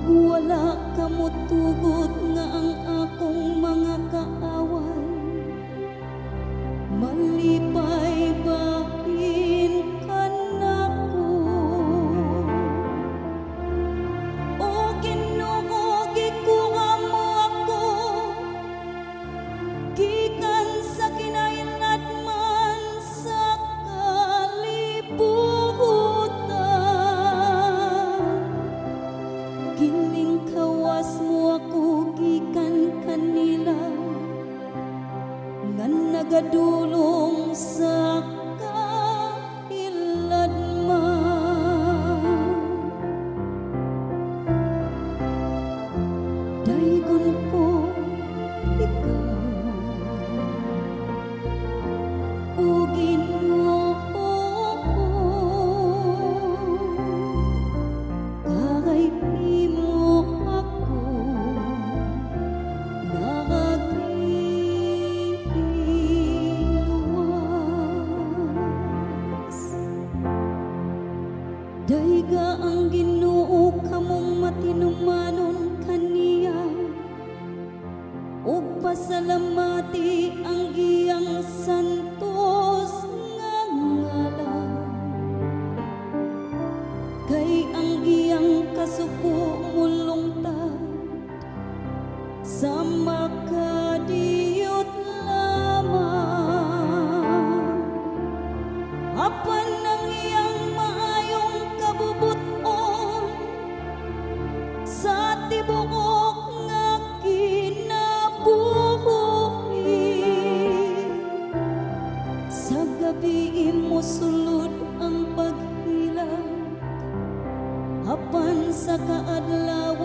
ug wala kamo tugot nga ang akong mga kaaway malipay bahin ka nako. O Ginoo, gikuha mo ako gikan sa kinainat man sa kalibutan. Gining kawas mo ako gikan kanila nga nagadulong sa kailanman. Daygon ko ikaw, o Ginoo, kay imo ako nagagiluwas. Dayga ang Ginoo kamong matinumanon kaniya, ug pasalamati ang iyang santos nga ngalan. Kay ang iyang kasuko mulungtad sa makadiyot lamang. Apan ang iyang maayong kabubuton sa tibuok nga kinabuhi. Sa gabi mo sulod ang paghilang, apan sa kaadlaw